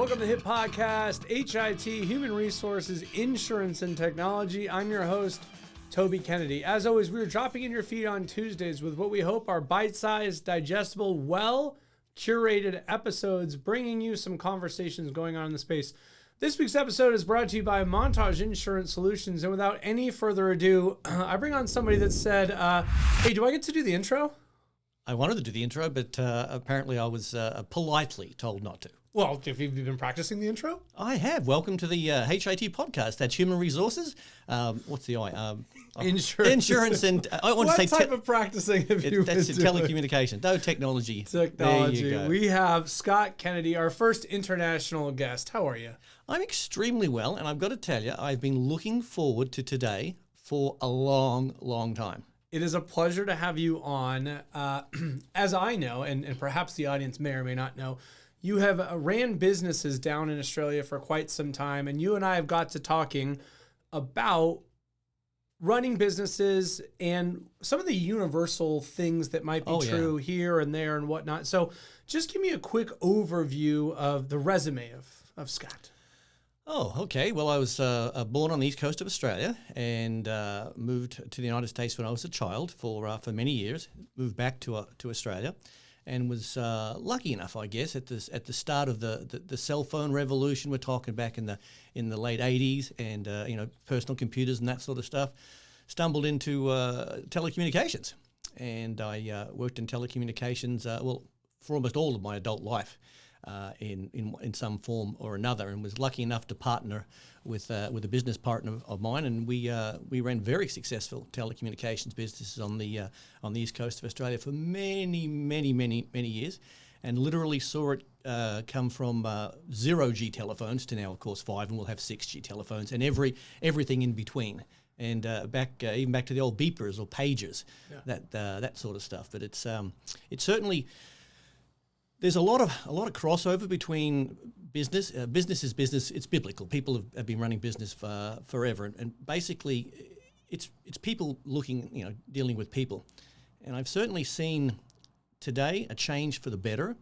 Welcome to the hit podcast, H.I.T, Human Resources, Insurance, and Technology. I'm your host, Toby Kennedy. As always, we are dropping in your feed on Tuesdays with what we hope are bite-sized, digestible, well-curated episodes, bringing you some conversations going on in the space. This week's episode is brought to you by Montage Insurance Solutions. And without any further ado, I bring on somebody that said, hey, do I get to do the intro? I wanted to do the intro, but apparently I was politely told not to. Well, have you been practicing the intro? I have. Welcome to the H.I.T podcast. That's Human Resources. What's the I? Insurance and I want what to say type of practicing have you been That's doing? Telecommunications. No, technology. Technology. There you go. We have Scott Kennedy, our first international guest. How are you? I'm extremely well, and I've got to tell you, I've been looking forward to today for a long, long time. It is a pleasure to have you on. As I know, and perhaps the audience may or may not know, you have ran businesses down in Australia for quite some time, and you and I have got to talking about running businesses and some of the universal things that might be true here and there and whatnot. So just give me a quick overview of the resume of Scott. Oh, okay. Well, I was born on the east coast of Australia and moved to the United States when I was a child for many years. Moved back to Australia, and was lucky enough, I guess, at the start of the cell phone revolution. We're talking back in the late '80s, and personal computers and that sort of stuff. Stumbled into telecommunications, and I worked in telecommunications for almost all of my adult life. In some form or another, and was lucky enough to partner with a business partner of mine, and we ran very successful telecommunications businesses on the east coast of Australia for many years, and literally saw it come from 0G telephones to now, of course, 5, and we'll have 6G telephones and everything in between, and even back to the old beepers or pagers, that sort of stuff. But it's certainly. There's a lot of crossover between business. Business is business. It's biblical. People have been running business for forever, and basically, it's people dealing with people. And I've certainly seen today a change for the better.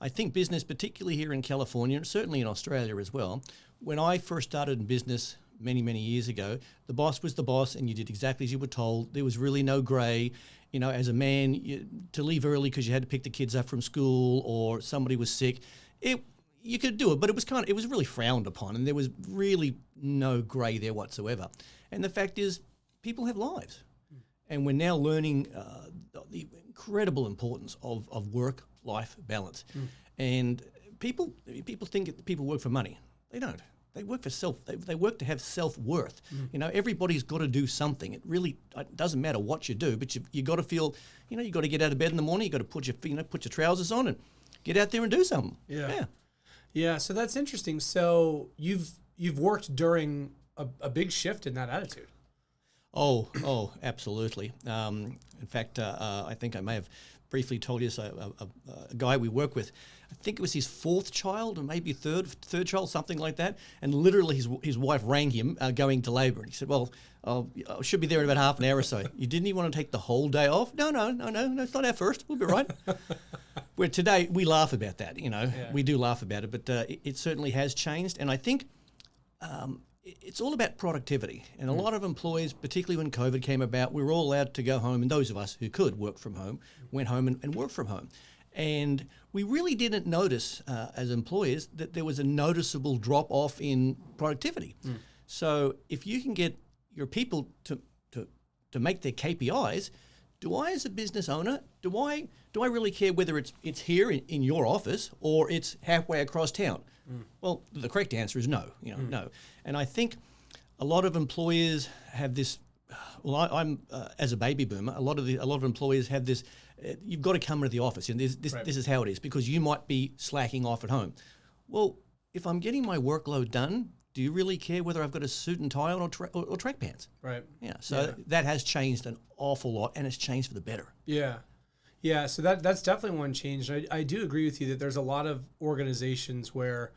I think business, particularly here in California, and certainly in Australia as well. When I first started in business many years ago, the boss was the boss, and you did exactly as you were told. There was really no grey. As a man, to leave early because you had to pick the kids up from school or somebody was sick, you could do it, but it was really frowned upon, and there was really no grey there whatsoever. And the fact is, people have lives, and we're now learning the incredible importance of work-life balance. And people think that people work for money. They don't. They work for They work to have self-worth. Everybody's got to do something. It doesn't matter what you do, but you got to feel. You got to get out of bed in the morning. You got to put your trousers on and get out there and do something. Yeah. So that's interesting. So you've worked during a big shift in that attitude. Oh, absolutely. In fact, I think I may have briefly told you a guy we work with. I think it was his 4th child or maybe third child, something like that. And literally his wife rang him going to labour. And he said, well, I should be there in about half an hour or so. You didn't even want to take the whole day off? No, it's not our first. We'll be right. Where today we laugh about that, We do laugh about it, but it certainly has changed. And I think it's all about productivity. And a lot of employees, particularly when COVID came about, we were all allowed to go home. And those of us who could work from home went home and worked from home. And we really didn't notice as employers that there was a noticeable drop off in productivity. So if you can get your people to make their KPIs, do I as a business owner, do I really care whether it's here in your office or it's halfway across town? Well, the correct answer is no. No. And I think a lot of employers have this. Well, I'm as a baby boomer. A lot of employers have this. You've got to come into the office, and this is how it is, because you might be slacking off at home. Well, if I'm getting my workload done, do you really care whether I've got a suit and tie on or track pants? Right. Yeah. So that has changed an awful lot, and it's changed for the better. Yeah. Yeah. So that's definitely one change. I do agree with you that there's a lot of organizations where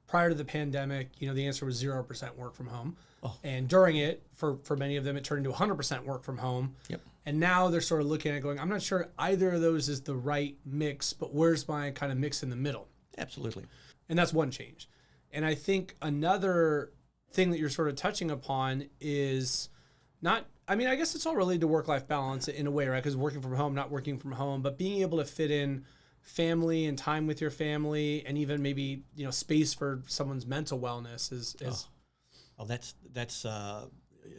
prior to the pandemic, the answer was 0% work from home. And during it, for many of them, it turned into 100% work from home. Yep. And now they're sort of looking at it going, I'm not sure either of those is the right mix, but where's my kind of mix in the middle? Absolutely. And that's one change. And I think another thing that you're sort of touching upon is not, I mean, I guess it's all related to work-life balance in a way, right? Because working from home, not working from home, but being able to fit in family and time with your family, and even maybe, you know, space for someone's mental wellness is. Oh, that's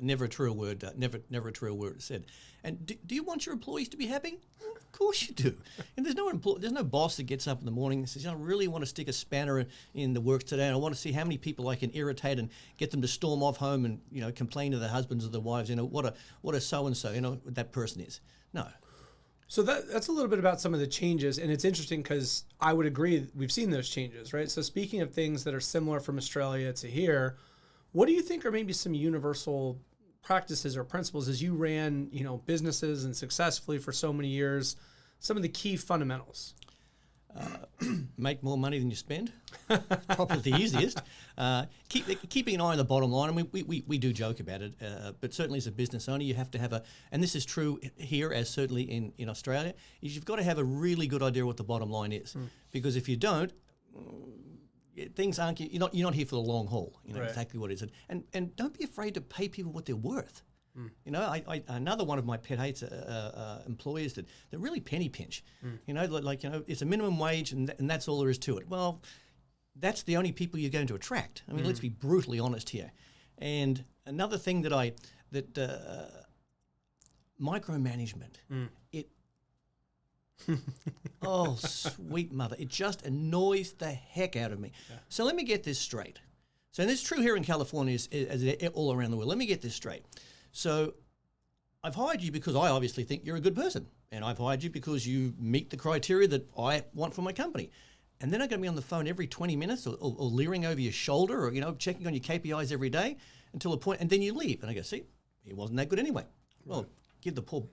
never a true word. Never a true word said. And do you want your employees to be happy? Of course you do. And there's no boss that gets up in the morning and says, I really want to stick a spanner in the works today, and I want to see how many people I can irritate and get them to storm off home and, you know, complain to their husbands or their wives. You know, what a so and so, you know, that person is. No. So that's a little bit about some of the changes, and it's interesting because I would agree we've seen those changes, right? So speaking of things that are similar from Australia to here, what do you think are maybe some universal practices or principles as you ran, you know, businesses and successfully for so many years, some of the key fundamentals? Make more money than you spend. Probably the easiest. Keeping an eye on the bottom line. I mean, we do joke about it, but certainly as a business owner, you have to have and this is true here as certainly in Australia, is you've got to have a really good idea what the bottom line is. Because if you don't, things aren't, you're not here for the long haul. You know Right. exactly what it is. And don't be afraid to pay people what they're worth. You know, I another one of my pet hates employers that really penny pinch. You know, like you know, it's a minimum wage and that's all there is to it. Well, that's the only people you're going to attract. I mean, let's be brutally honest here. And another thing micromanagement. It oh sweet mother, it just annoys the heck out of me. Yeah. So let me get this straight. So and this is true here in California as all around the world. Let me get this straight. So I've hired you because I obviously think you're a good person. And I've hired you because you meet the criteria that I want from my company. And then I'm going to be on the phone every 20 minutes or leering over your shoulder or, you know, checking on your KPIs every day until a point, and then you leave. And I go, see, he wasn't that good anyway. Well, give the poor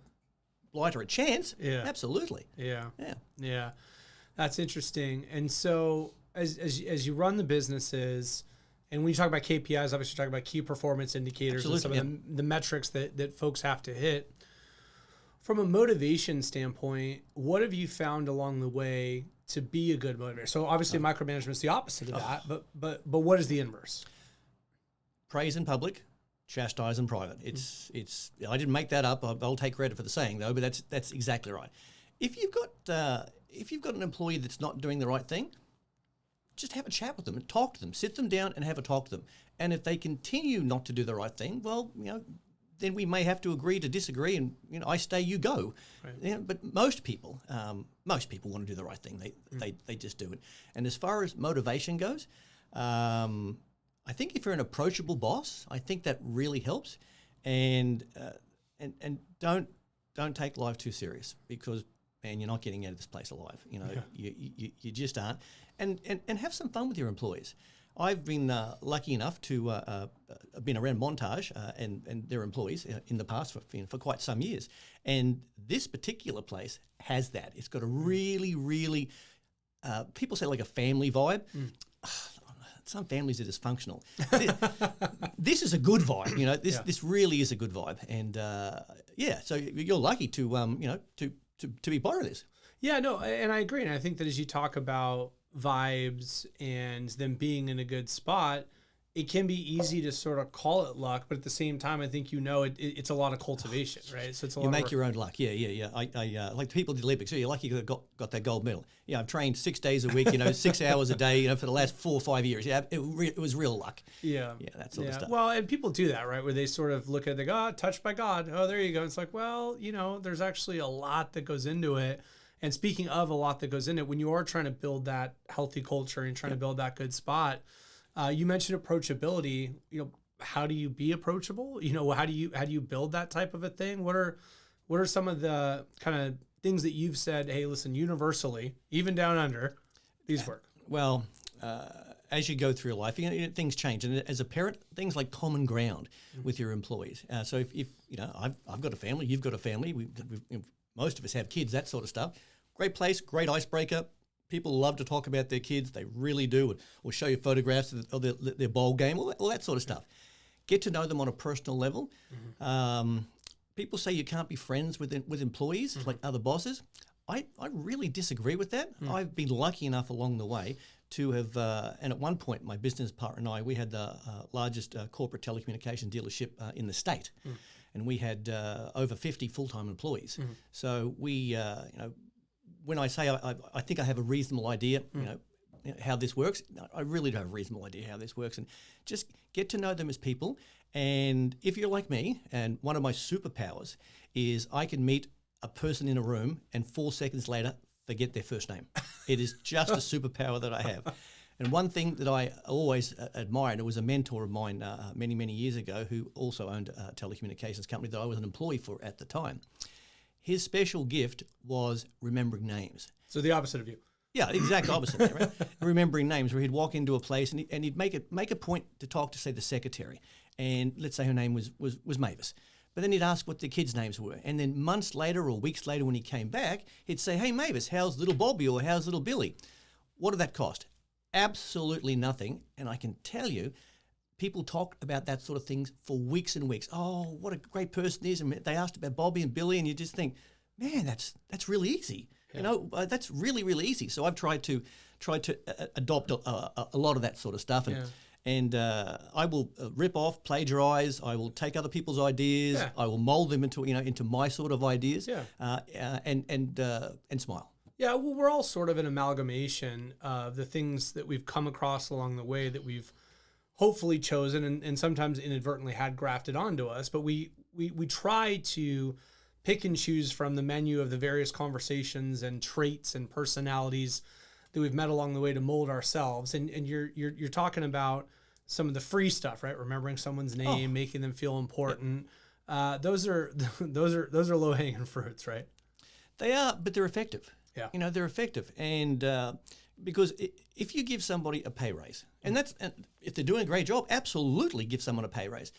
blighter a chance. Yeah. Absolutely. Yeah. That's interesting. And so as you run the businesses, and when you talk about KPIs, obviously you're talking about key performance indicators and some of the metrics that folks have to hit. From a motivation standpoint, what have you found along the way to be a good motivator? So obviously micromanagement is the opposite of that, but what is the inverse? Praise in public, chastise in private. It's I didn't make that up. I'll take credit for the saying though, but that's exactly right. If you've got an employee that's not doing the right thing, just have a chat with them and talk to them. Sit them down and have a talk to them. And if they continue not to do the right thing, well, you know, then we may have to agree to disagree. And you know, I stay, you go. Right. You know, but most people want to do the right thing. They just do it. And as far as motivation goes, I think if you're an approachable boss, I think that really helps. And don't take life too serious because, man, you're not getting out of this place alive. You know, you just aren't. And have some fun with your employees. I've been lucky enough to have been around Montage and their employees in the past for quite some years. And this particular place has that. It's got a really, really, people say like a family vibe. Some families are dysfunctional. This is a good vibe. You know, this really is a good vibe. And so you're lucky to be part of this. Yeah, no, and I agree. And I think that as you talk about vibes and them being in a good spot, it can be easy to sort of call it luck, but at the same time, I think it's a lot of cultivation, right? So it's a lot. You make your own luck. Yeah. I like the people at the Olympics. So you're lucky you got that gold medal. Yeah, I've trained 6 days a week, 6 hours a day, for the last 4 or 5 years. Yeah, it was real luck. Yeah, that sort of stuff. Well, and people do that, right? Where they sort of look at they go, touched by God. Oh, there you go. It's like, well, there's actually a lot that goes into it. And speaking of a lot that goes in it, when you are trying to build that healthy culture and trying to build that good spot, you mentioned approachability. How do you be approachable? How do you build that type of a thing? What are some of the kind of things that you've said? Hey, listen, universally, even down under, these work. Well, as you go through life, things change, and as a parent, things like common ground with your employees. So if I've got a family, you've got a family. Most of us have kids, that sort of stuff. Great place, great icebreaker. People love to talk about their kids. They really do. Or show you photographs of their bowl game, all that sort of stuff. Get to know them on a personal level. People say you can't be friends with employees like other bosses. I really disagree with that. I've been lucky enough along the way to have, and at one point, my business partner and I, we had the largest corporate telecommunication dealership in the state, and we had over 50 full-time employees. So we, when I say I think I have a reasonable idea, how this works, I really don't have a reasonable idea how this works, and just get to know them as people. And if you're like me, and one of my superpowers is I can meet a person in a room and 4 seconds later forget their first name. It is just a superpower that I have. And one thing that I always admired, it was a mentor of mine many, many years ago who also owned a telecommunications company that I was an employee for at the time. His special gift was remembering names. So the opposite of you. Yeah, exact opposite, right? Remembering names, where he'd walk into a place and he'd make a point to talk to, say, the secretary, and let's say her name was Mavis. But then he'd ask what the kids' names were, and then months later or weeks later when he came back, he'd say, "Hey, Mavis, how's little Bobby or how's little Billy?" What did that cost? Absolutely nothing. And I can tell you, people talk about that sort of things for weeks and weeks. Oh, what a great person he is. And they asked about Bobby and Billy, and you just think, man, that's really easy. Yeah. That's really, really easy. So I've tried to adopt a lot of that sort of stuff, and I will rip off, plagiarize. I will take other people's ideas. Yeah. I will mold them into my sort of ideas. Yeah. And smile. Yeah, well, we're all sort of an amalgamation of the things that we've come across along the way that we've hopefully chosen and sometimes inadvertently had grafted onto us. But we try to pick and choose from the menu of the various conversations and traits and personalities that we've met along the way to mold ourselves. And you're talking about some of the free stuff, right? Remembering someone's name, making them feel important. Yeah. Those are low hanging fruits, right? They are, but they're effective. Yeah, they're effective, and because if you give somebody a pay raise, and if they're doing a great job, absolutely give someone a pay raise.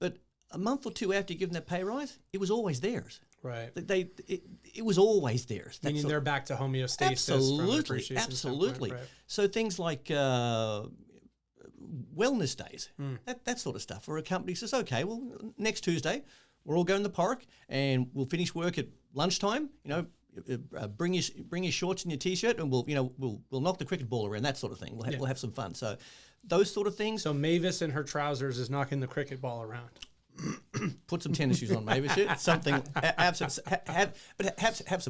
But a month or two after you give them that pay rise, it was always theirs. Right. It was always theirs. Meaning they're back to homeostasis. Absolutely. Right. So things like wellness days, that sort of stuff, where a company says, okay, well, next Tuesday, we're all going to the park and we'll finish work at lunchtime, bring your shorts and your t-shirt, and we'll knock the cricket ball around, that sort of thing. We'll have some fun. So those sort of things. So Mavis in her trousers is knocking the cricket ball around. Put some tennis shoes on, Mavis. It's something. Have some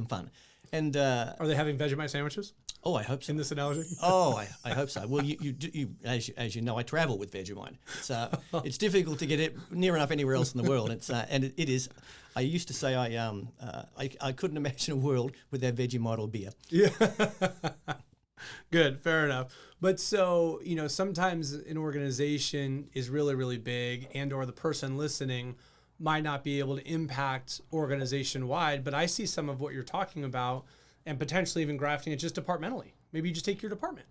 fun. And are they having Vegemite sandwiches? Oh, I hope so. In this analogy? Oh, I hope so. Well, you as you know, I travel with Vegemite. It's difficult to get it near enough anywhere else in the world. It is. I used to say I couldn't imagine a world without Vegemite or beer. Yeah. Good, fair enough. But so, sometimes an organization is really, really big, and or the person listening might not be able to impact organization-wide, but I see some of what you're talking about and potentially even grafting it just departmentally. Maybe you just take your department.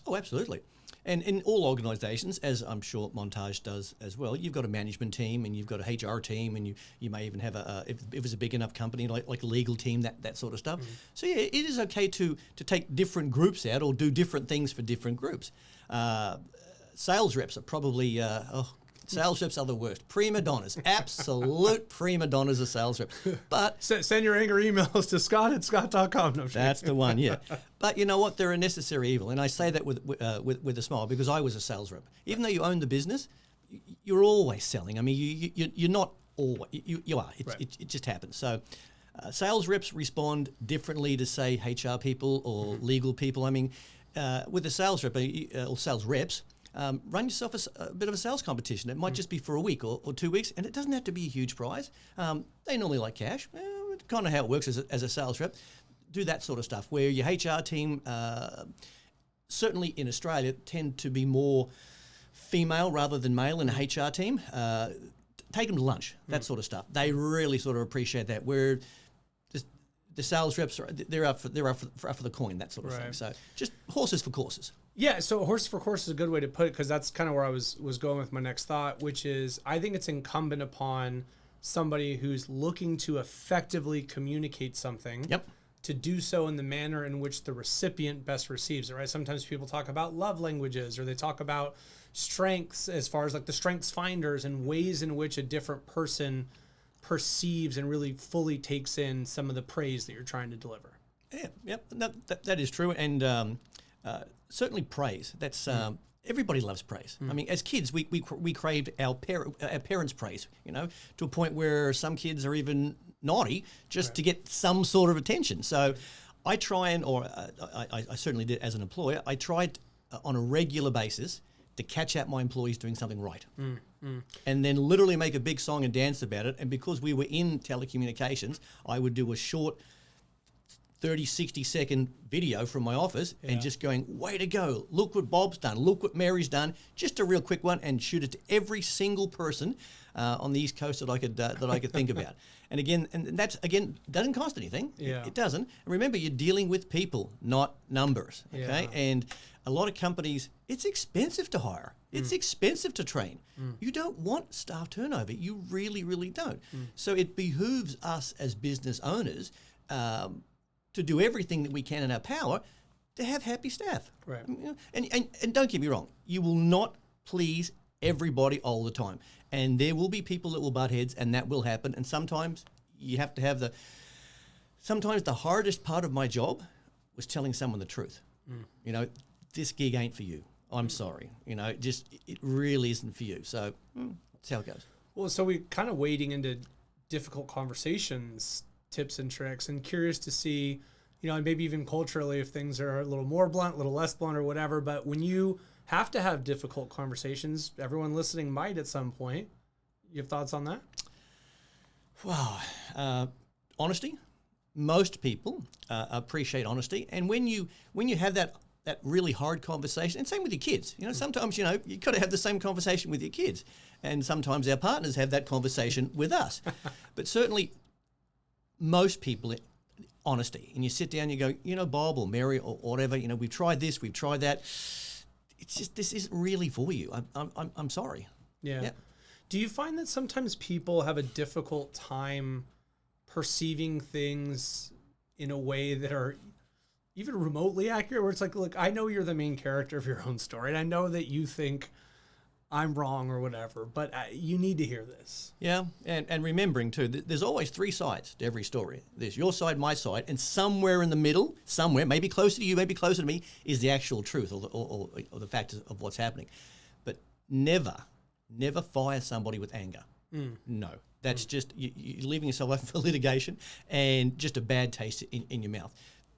Oh, absolutely. And in all organizations, as I'm sure Montage does as well, you've got a management team and you've got a HR team, and you may even have if it's a big enough company like a legal team, that sort of stuff. Mm-hmm. So yeah, it is okay to take different groups out or do different things for different groups. Sales reps are probably sales reps are the worst. Prima donnas. Absolute prima donnas are sales reps. But send your angry emails to scott@scott.com. No, that's the one, yeah. But you know what? They're a necessary evil. And I say that with a smile, because I was a sales rep. Even though you own the business, you're always selling. I mean, you're not always. You are. It just happens. So sales reps respond differently to, say, HR people or legal people. I mean, with a sales rep or sales reps, run yourself a bit of a sales competition. It might just be for a week or 2 weeks, and it doesn't have to be a huge prize. They normally like cash. It's kind of how it works as a sales rep. Do that sort of stuff, where your HR team, certainly in Australia, tend to be more female rather than male in a HR team. Take them to lunch, that sort of stuff. They really sort of appreciate that. Where the sales reps they're up for the coin, that sort of thing. So just horses for courses. Yeah, so horse for course is a good way to put it, because that's kind of where I was going with my next thought, which is I think it's incumbent upon somebody who's looking to effectively communicate something to do so in the manner in which the recipient best receives it, right? Sometimes people talk about love languages, or they talk about strengths as far as like the strengths finders and ways in which a different person perceives and really fully takes in some of the praise that you're trying to deliver. Yeah, that is true. And certainly praise. That's everybody loves praise. I mean, as kids, we craved our parents' praise, to a point where some kids are even naughty just to get some sort of attention. So I try I certainly did as an employer, I tried on a regular basis to catch out my employees doing something right. And then literally make a big song and dance about it. And because we were in telecommunications, I would do a short 30, 60-second video from my office and just going, way to go, look what Bob's done, look what Mary's done, just a real quick one, and shoot it to every single person on the East Coast that I could think about. And again, that's doesn't cost anything. It doesn't. And remember, you're dealing with people, not numbers. Okay, and a lot of companies, it's expensive to hire. It's expensive to train. You don't want staff turnover. You really, really don't. So it behooves us as business owners to do everything that we can in our power to have happy staff. Right. And don't get me wrong, you will not please everybody all the time. And there will be people that will butt heads, and that will happen. And sometimes you have to have sometimes the hardest part of my job was telling someone the truth. This gig ain't for you. I'm sorry. It really isn't for you. So that's how it goes. Well, so we kind of wading into difficult conversations, tips and tricks, and curious to see, and maybe even culturally if things are a little more blunt, a little less blunt or whatever, but when you have to have difficult conversations, everyone listening might at some point. You have thoughts on that? Wow. Honesty. Most people appreciate honesty. And when you have that really hard conversation, and same with your kids, sometimes, you got to have the same conversation with your kids. And sometimes our partners have that conversation with us. But certainly most people, honesty. And you sit down and you go, Bob or Mary or whatever, we've tried this, we've tried that. It's just, this isn't really for you. I'm sorry. Yeah. Do you find that sometimes people have a difficult time perceiving things in a way that are even remotely accurate, where it's like, look, I know you're the main character of your own story, and I know that you think I'm wrong or whatever, but you need to hear this. Yeah, and remembering too, there's always three sides to every story. There's your side, my side, and somewhere in the middle, somewhere, maybe closer to you, maybe closer to me, is the actual truth or the fact of what's happening. But never fire somebody with anger. No, that's just you're leaving yourself open for litigation and just a bad taste in your mouth.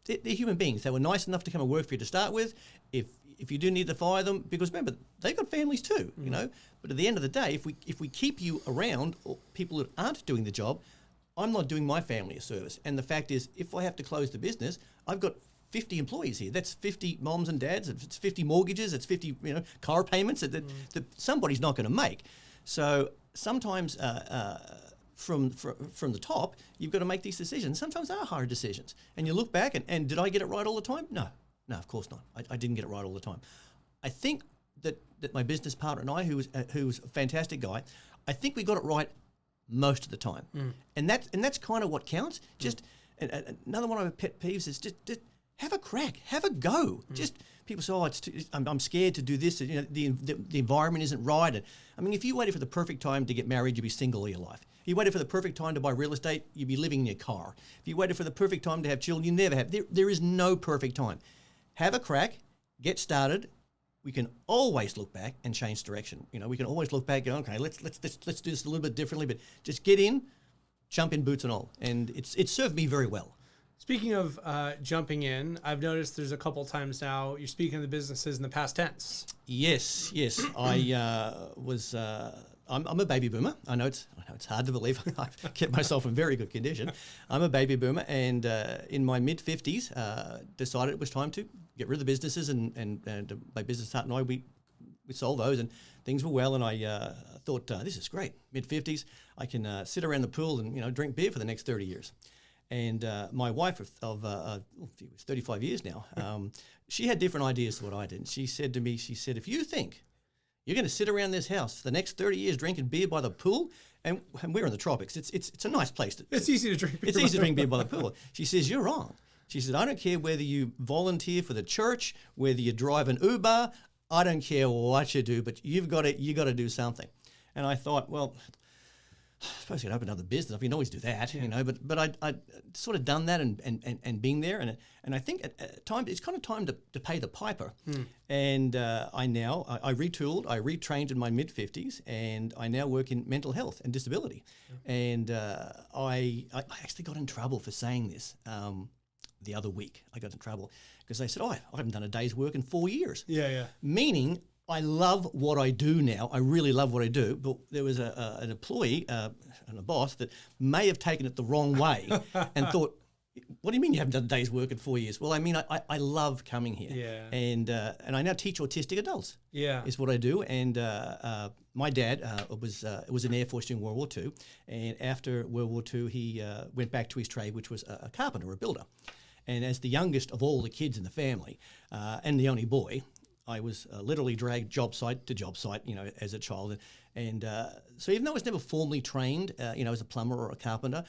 They're human beings. They were nice enough to come and work for you to start with. If you do need to fire them, because remember, they've got families too, But at the end of the day, if we keep you around, or people that aren't doing the job, I'm not doing my family a service. And the fact is, if I have to close the business, I've got 50 employees here. That's 50 moms and dads. It's 50 mortgages. It's 50 car payments that somebody's not going to make. So sometimes from the top, you've got to make these decisions. Sometimes they are hard decisions. And you look back and did I get it right all the time? No, of course not. I didn't get it right all the time. I think that my business partner and I, who was a fantastic guy, I think we got it right most of the time. And that's kind of what counts. Just another one of my pet peeves is just have a crack, have a go. Just people say, I'm scared to do this. The environment isn't right. And, I mean, if you waited for the perfect time to get married, you'd be single all your life. If you waited for the perfect time to buy real estate, you'd be living in your car. If you waited for the perfect time to have children, you never have. There is no perfect time. Have a crack, get started. We can always look back and change direction. We can always look back and go, okay, let's do this a little bit differently. But just get in, jump in, boots and all, and it's served me very well. Speaking of jumping in, I've noticed there's a couple times now you're speaking of the businesses in the past tense. Yes. I was. I'm a baby boomer. I know it's hard to believe. I've kept myself in very good condition. I'm a baby boomer, and in my mid-50s, decided it was time to get rid of the businesses, and my business partner and I, we sold those, and things were well. And I thought, this is great. Mid-50s, I can sit around the pool and drink beer for the next 30 years. And my wife of 35 years now, she had different ideas to what I did. She said to me, if you think you're going to sit around this house for the next 30 years drinking beer by the pool, and we're in the tropics, it's a nice place. It's easy to drink beer. It's easy to drink beer by the pool. She says, you're wrong. She said, I don't care whether you volunteer for the church, whether you drive an Uber, I don't care what you do, but you got to do something. And I thought, well, I suppose you could open another business. I can always do that, But I'd sort of done that and been there, and I think at times it's kind of time to pay the piper. And I retooled, I retrained in my mid-50s, and I now work in mental health and disability. And I actually got in trouble for saying this the other week. I got in trouble because they said, I haven't done a day's work in 4 years. Meaning, I love what I do now. I really love what I do. But there was an employee and a boss that may have taken it the wrong way and thought, what do you mean you haven't done a day's work in 4 years? Well, I mean, I love coming here. And I now teach autistic adults. Is what I do. And my dad was in the Air Force during World War II. And after World War II, he went back to his trade, which was a carpenter, a builder. And as the youngest of all the kids in the family and the only boy, I was literally dragged job site to job site, as a child. And so even though I was never formally trained, as a plumber or a carpenter,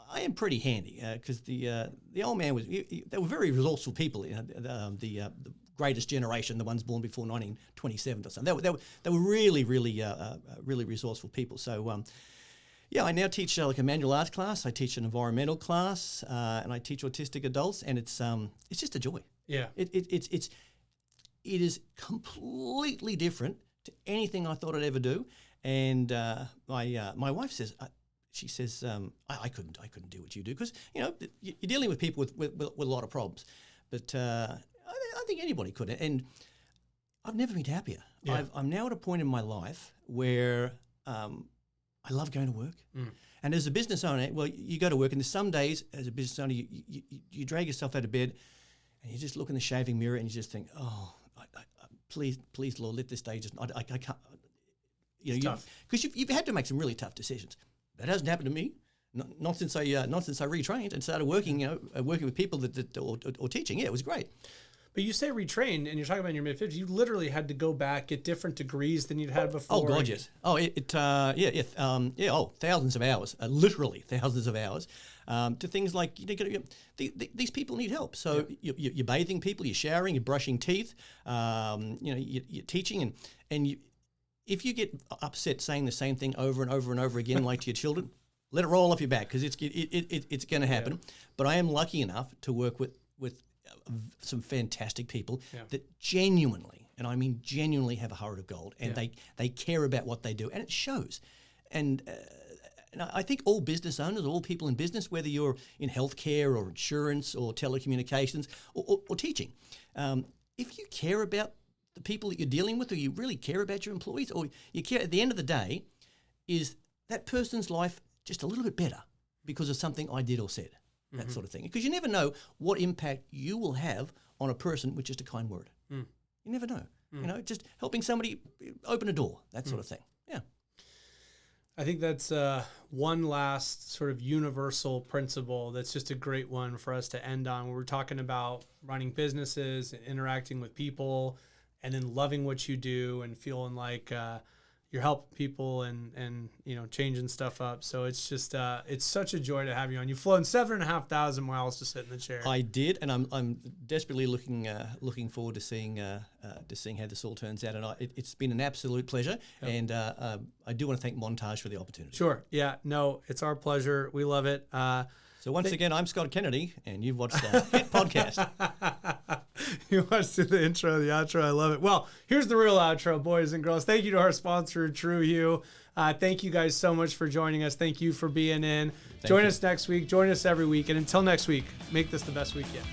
I am pretty handy because the old man they were very resourceful people, the greatest generation, the ones born before 1927 or something. They were really, really, really resourceful people. So, I now teach like a manual arts class. I teach an environmental class, and I teach autistic adults, and it's just a joy. It is completely different to anything I thought I'd ever do. And my wife says, she says, I couldn't do what you do because you're dealing with people with a lot of problems. But I think anybody could. And I've never been happier. I'm now at a point in my life where I love going to work. And as a business owner, well, you go to work, and there's some days as a business owner, you drag yourself out of bed, and you just look in the shaving mirror, and you just think, please, Lord, let this day just. I can't. Because you've had to make some really tough decisions. That hasn't happened to me. Not since I retrained and started working. Working with people or teaching. Yeah, it was great. But you say retrained, and you're talking about in your mid-50s. You literally had to go back, get different degrees than you'd had before. Oh God, yes. Oh, thousands of hours, literally thousands of hours, to things like these people need help. So you're bathing people, you're showering, you're brushing teeth, you're teaching, and if you get upset saying the same thing over and over and over again, like to your children, let it roll off your back because it's going to happen. But I am lucky enough to work with some fantastic people that genuinely, and I mean genuinely, have a heart of gold, and they care about what they do, and it shows. And I think all business owners, all people in business, whether you're in healthcare or insurance or telecommunications or teaching, if you care about the people that you're dealing with, or you really care about your employees, or you care at the end of the day, is that person's life just a little bit better because of something I did or said. That sort of thing. Because you never know what impact you will have on a person with just a kind word. You never know. Just helping somebody open a door, that sort of thing. Yeah. I think that's one last sort of universal principle that's just a great one for us to end on. We're talking about running businesses and interacting with people and then loving what you do and feeling like you're helping people and changing stuff up. So it's just it's such a joy to have you on. You've flown 7,500 miles to sit in the chair. I did, and I'm desperately looking forward to seeing how this all turns out. And it's been an absolute pleasure. Yep. And I do want to thank Montage for the opportunity. Sure. Yeah. No, it's our pleasure. We love it. So once again, I'm Scott Kennedy, and you've watched the H.I.T podcast. You watched the intro, the outro. I love it. Well, here's the real outro, boys and girls. Thank you to our sponsor, True Hue. Thank you guys so much for joining us. Thank you for being in. Join us next week. Join us every week. And until next week, make this the best week yet.